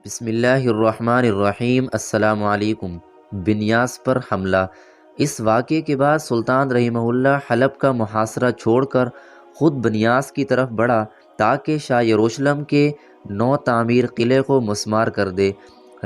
بسم اللہ الرحمن الرحیم۔ السلام علیکم۔ بنیاس پر حملہ۔ اس واقعے کے بعد سلطان رحمہ اللہ حلب کا محاصرہ چھوڑ کر خود بنیاس کی طرف بڑھا تاکہ شاہ یروشلم کے نو تعمیر قلعے کو مسمار کر دے۔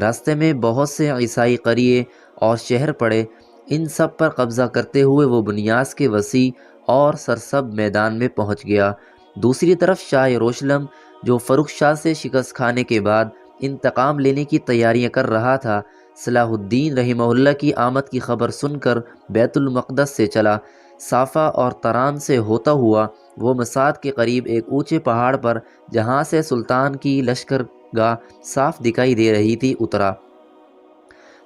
راستے میں بہت سے عیسائی قریے اور شہر پڑے، ان سب پر قبضہ کرتے ہوئے وہ بنیاس کے وسیع اور سرسبز میدان میں پہنچ گیا۔ دوسری طرف شاہ یروشلم جو فروخ شاہ سے شکست کھانے کے بعد انتقام لینے کی تیاریاں کر رہا تھا، صلاح الدین رحمہ اللہ کی آمد کی خبر سن کر بیت المقدس سے چلا۔ صافا اور تران سے ہوتا ہوا وہ مساد کے قریب ایک اونچے پہاڑ پر، جہاں سے سلطان کی لشکرگاہ صاف دکھائی دے رہی تھی، اترا۔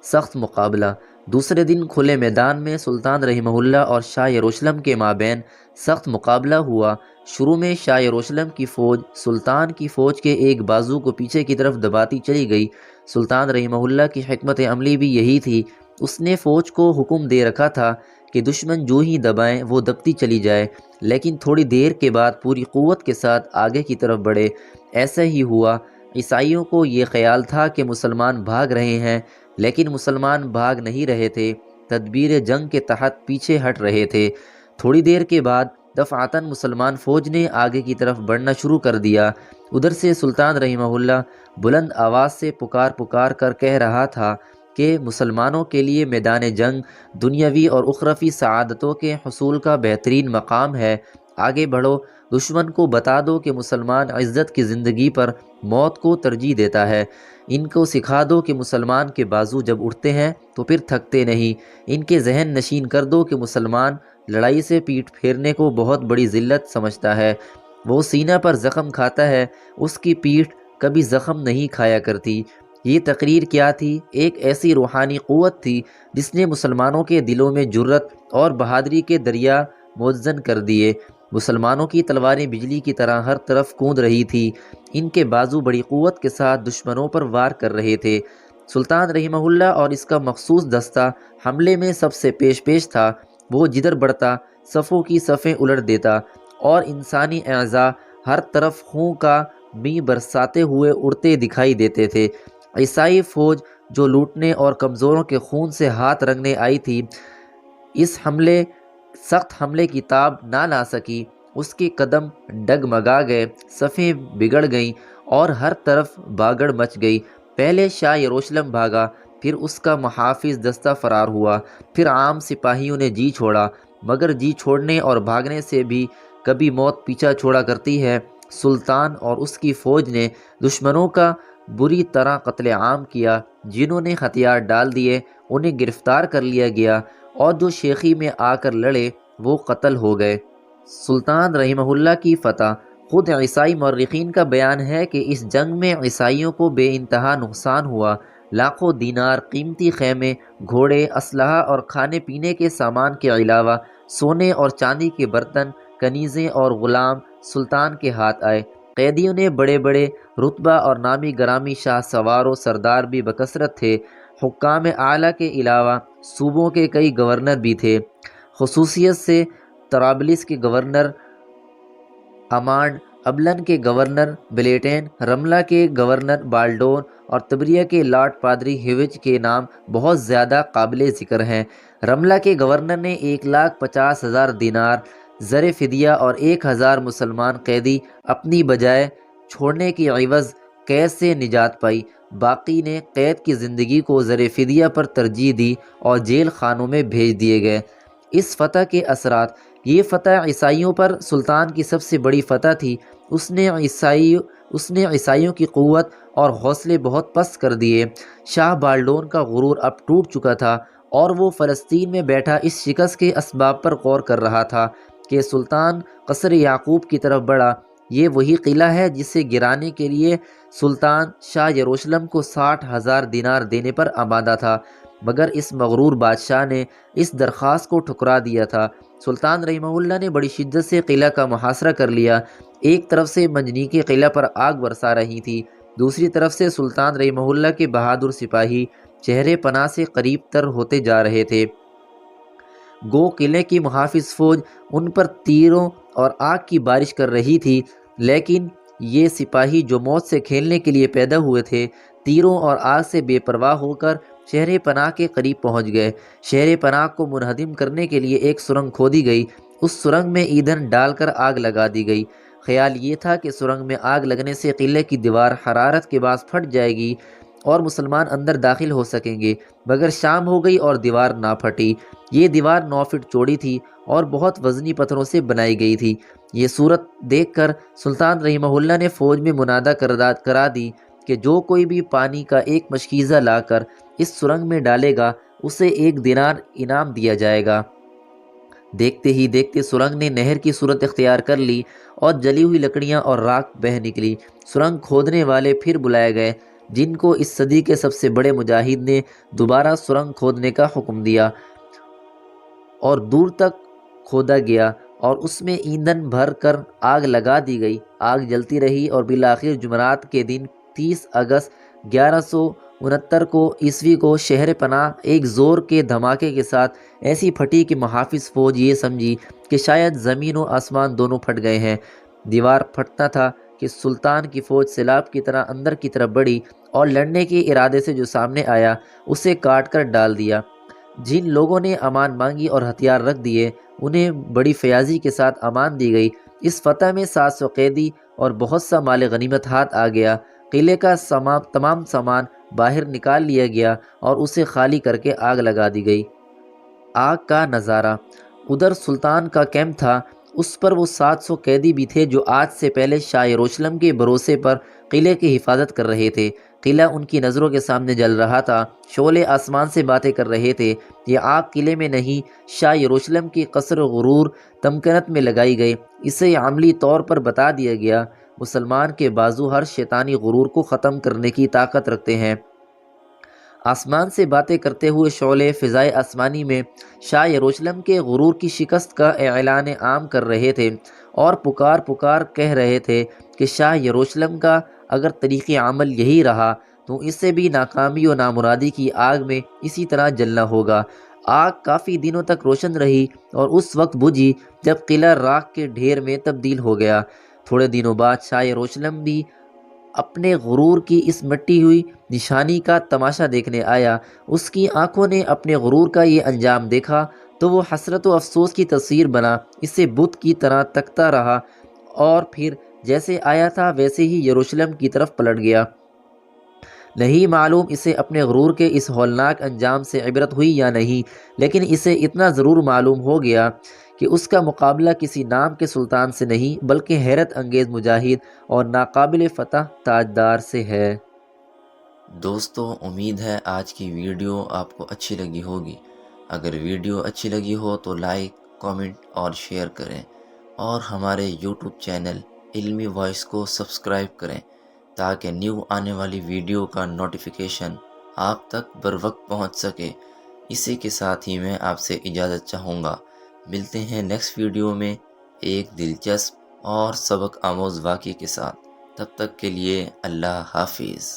سخت مقابلہ۔ دوسرے دن کھلے میدان میں سلطان رحمہ اللہ اور شاہ یروشلم کے مابین سخت مقابلہ ہوا۔ شروع میں شاہ یروشلم کی فوج سلطان کی فوج کے ایک بازو کو پیچھے کی طرف دباتی چلی گئی۔ سلطان رحمہ اللہ کی حکمت عملی بھی یہی تھی۔ اس نے فوج کو حکم دے رکھا تھا کہ دشمن جو ہی دبائیں وہ دبتی چلی جائے، لیکن تھوڑی دیر کے بعد پوری قوت کے ساتھ آگے کی طرف بڑھے۔ ایسا ہی ہوا۔ عیسائیوں کو یہ خیال تھا کہ مسلمان بھاگ رہے ہیں، لیکن مسلمان بھاگ نہیں رہے تھے، تدبیر جنگ کے تحت پیچھے ہٹ رہے تھے۔ تھوڑی دیر کے بعد دفعتاً مسلمان فوج نے آگے کی طرف بڑھنا شروع کر دیا۔ ادھر سے سلطان رحمہ اللہ بلند آواز سے پکار کر کہہ رہا تھا کہ مسلمانوں کے لیے میدان جنگ دنیاوی اور اخروی سعادتوں کے حصول کا بہترین مقام ہے۔ آگے بڑھو، دشمن کو بتا دو کہ مسلمان عزت کی زندگی پر موت کو ترجیح دیتا ہے۔ ان کو سکھا دو کہ مسلمان کے بازو جب اٹھتے ہیں تو پھر تھکتے نہیں۔ ان کے ذہن نشین کر دو کہ مسلمان لڑائی سے پیٹھ پھیرنے کو بہت بڑی ذلت سمجھتا ہے۔ وہ سینہ پر زخم کھاتا ہے، اس کی پیٹھ کبھی زخم نہیں کھایا کرتی۔ یہ تقریر کیا تھی؟ ایک ایسی روحانی قوت تھی جس نے مسلمانوں کے دلوں میں جرأت اور بہادری کے دریا موزن کر دیے۔ مسلمانوں کی تلواریں بجلی کی طرح ہر طرف کوند رہی تھی، ان کے بازو بڑی قوت کے ساتھ دشمنوں پر وار کر رہے تھے۔ سلطان رحمہ اللہ اور اس کا مخصوص دستہ حملے میں سب سے پیش تھا۔ وہ جدھر بڑھتا صفوں کی صفیں الٹ دیتا اور انسانی اعضاء ہر طرف خون کا می برساتے ہوئے اڑتے دکھائی دیتے تھے۔ عیسائی فوج جو لوٹنے اور کمزوروں کے خون سے ہاتھ رنگنے آئی تھی، اس سخت حملے کی تاب نہ لا سکی۔ اس کے قدم ڈگمگا گئے، صفیں بگڑ گئیں اور ہر طرف باگڑ مچ گئی۔ پہلے شاہ یروشلم بھاگا، پھر اس کا محافظ دستہ فرار ہوا، پھر عام سپاہیوں نے جی چھوڑا، مگر جی چھوڑنے اور بھاگنے سے بھی کبھی موت پیچھا چھوڑا کرتی ہے۔ سلطان اور اس کی فوج نے دشمنوں کا بری طرح قتل عام کیا۔ جنہوں نے ہتھیار ڈال دیے انہیں گرفتار کر لیا گیا، اور جو شیخی میں آ کر لڑے وہ قتل ہو گئے۔ سلطان رحمہ اللہ کی فتح۔ خود عیسائی مورخین کا بیان ہے کہ اس جنگ میں عیسائیوں کو بے انتہا نقصان ہوا۔ لاکھوں دینار قیمتی خیمے، گھوڑے، اسلحہ اور کھانے پینے کے سامان کے علاوہ سونے اور چاندی کے برتن، کنیزیں اور غلام سلطان کے ہاتھ آئے۔ قیدیوں نے بڑے بڑے رتبہ اور نامی گرامی شاہ سوار و سردار بھی بکثرت تھے۔ حکام اعلیٰ کے علاوہ صوبوں کے کئی گورنر بھی تھے، خصوصیت سے طرابلس کے گورنر امانڈ، ابلن کے گورنر بلیٹین، رملہ کے گورنر بالڈون اور تبریہ کے لارڈ پادری ہیوج کے نام بہت زیادہ قابل ذکر ہیں۔ رملہ کے گورنر نے 1,50,000 دینار زر فدیہ اور 1,000 مسلمان قیدی اپنی بجائے چھوڑنے کی عوض قید سے نجات پائی۔ باقی نے قید کی زندگی کو زر فدیہ پر ترجیح دی اور جیل خانوں میں بھیج دیے گئے۔ اس فتح کے اثرات۔ یہ فتح عیسائیوں پر سلطان کی سب سے بڑی فتح تھی۔ اس نے عیسائیوں کی قوت اور حوصلے بہت پست کر دیے۔ شاہ بالڈون کا غرور اب ٹوٹ چکا تھا اور وہ فلسطین میں بیٹھا اس شکست کے اسباب پر غور کر رہا تھا کہ سلطان قصر یعقوب کی طرف بڑھا۔ یہ وہی قلعہ ہے جسے گرانے کے لیے سلطان شاہ یروشلم کو 60,000 دینار دینے پر آمادہ تھا، مگر اس مغرور بادشاہ نے اس درخواست کو ٹھکرا دیا تھا۔ سلطان رحمہ اللہ نے بڑی شدت سے قلعہ کا محاصرہ کر لیا۔ ایک طرف سے منجنیقیں قلعہ پر آگ برسا رہی تھی، دوسری طرف سے سلطان رحمہ اللہ کے بہادر سپاہی چہرے پناہ سے قریب تر ہوتے جا رہے تھے۔ گو قلعے کی محافظ فوج ان پر تیروں اور آگ کی بارش کر رہی تھی، لیکن یہ سپاہی جو موت سے کھیلنے کے لیے پیدا ہوئے تھے تیروں اور آگ سے بے پرواہ ہو کر شہر پناہ کے قریب پہنچ گئے۔ شہر پناہ کو منہدم کرنے کے لیے ایک سرنگ کھودی گئی۔ اس سرنگ میں ایندھن ڈال کر آگ لگا دی گئی۔ خیال یہ تھا کہ سرنگ میں آگ لگنے سے قلعے کی دیوار حرارت کے باعث پھٹ جائے گی اور مسلمان اندر داخل ہو سکیں گے، مگر شام ہو گئی اور دیوار نہ پھٹی۔ یہ دیوار 9 فٹ چوڑی تھی اور بہت وزنی پتھروں سے بنائی گئی تھی۔ یہ صورت دیکھ کر سلطان رحمہ اللہ نے فوج میں منادہ کرا دی کہ جو کوئی بھی پانی کا ایک مشکیزہ لا کر اس سرنگ میں ڈالے گا اسے 1 دینار انعام دیا جائے گا۔ دیکھتے ہی دیکھتے سرنگ نے نہر کی صورت اختیار کر لی اور جلی ہوئی لکڑیاں اور راکھ بہہ نکلی۔ سرنگ کھودنے والے پھر بلائے گئے، جن کو اس صدی کے سب سے بڑے مجاہد نے دوبارہ سرنگ کھودنے کا حکم دیا اور دور تک کھودا گیا اور اس میں ایندھن بھر کر آگ لگا دی گئی۔ آگ جلتی رہی اور بالآخر جمعرات کے دن 30 اگست 1169 کو عیسوی کو شہر پناہ ایک زور کے دھماکے کے ساتھ ایسی پھٹی کہ محافظ فوج یہ سمجھی کہ شاید زمین و آسمان دونوں پھٹ گئے ہیں۔ دیوار پھٹنا تھا کہ سلطان کی فوج سیلاب کی طرح اندر کی طرف بڑھی اور لڑنے کے ارادے سے جو سامنے آیا اسے کاٹ کر ڈال دیا۔ جن لوگوں نے امان مانگی اور ہتھیار رکھ دیے انہیں بڑی فیاضی کے ساتھ امان دی گئی۔ اس فتح میں 700 قیدی اور بہت سا مال غنیمت ہاتھ آ گیا۔ قلعے کا تمام سامان باہر نکال لیا گیا اور اسے خالی کر کے آگ لگا دی گئی۔ آگ کا نظارہ ادھر سلطان کا کیمپ تھا، اس پر وہ 700 قیدی بھی تھے جو آج سے پہلے شاہ یروشلم کے بھروسے پر قلعے کی حفاظت کر رہے تھے۔ قلعہ ان کی نظروں کے سامنے جل رہا تھا، شعلے آسمان سے باتیں کر رہے تھے۔ یہ آگ قلعے میں نہیں، شاہ یروشلم کی قصر غرور تمکنت میں لگائی گئی۔ اسے عملی طور پر بتا دیا گیا، مسلمان کے بازو ہر شیطانی غرور کو ختم کرنے کی طاقت رکھتے ہیں۔ آسمان سے باتیں کرتے ہوئے شعلے فضائے آسمانی میں شاہ یروشلم کے غرور کی شکست کا اعلان عام کر رہے تھے اور پکار کہہ رہے تھے کہ شاہ یروشلم کا اگر طریق عمل یہی رہا تو اسے بھی ناکامی و نامرادی کی آگ میں اسی طرح جلنا ہوگا۔ آگ کافی دنوں تک روشن رہی اور اس وقت بجھی جب قلعہ راکھ کے ڈھیر میں تبدیل ہو گیا۔ تھوڑے دنوں بعد شاہ یروشلم بھی اپنے غرور کی اس مٹی ہوئی نشانی کا تماشا دیکھنے آیا۔ اس کی آنکھوں نے اپنے غرور کا یہ انجام دیکھا تو وہ حسرت و افسوس کی تصویر بنا، اسے بت کی طرح تکتا رہا اور پھر جیسے آیا تھا ویسے ہی یروشلم کی طرف پلٹ گیا۔ نہیں معلوم اسے اپنے غرور کے اس ہولناک انجام سے عبرت ہوئی یا نہیں، لیکن اسے اتنا ضرور معلوم ہو گیا کہ اس کا مقابلہ کسی نام کے سلطان سے نہیں بلکہ حیرت انگیز مجاہد اور ناقابل فتح تاجدار سے ہے۔ دوستو، امید ہے آج کی ویڈیو آپ کو اچھی لگی ہوگی۔ اگر ویڈیو اچھی لگی ہو تو لائک، کامنٹ اور شیئر کریں اور ہمارے یوٹیوب چینل علمی وائس کو سبسکرائب کریں تاکہ نیو آنے والی ویڈیو کا نوٹیفیکیشن آپ تک بر وقت پہنچ سکے۔ اسی کے ساتھ ہی میں آپ سے اجازت چاہوں گا۔ ملتے ہیں نیکسٹ ویڈیو میں ایک دلچسپ اور سبق آموز واقعے کے ساتھ۔ تب تک کے لیے اللہ حافظ۔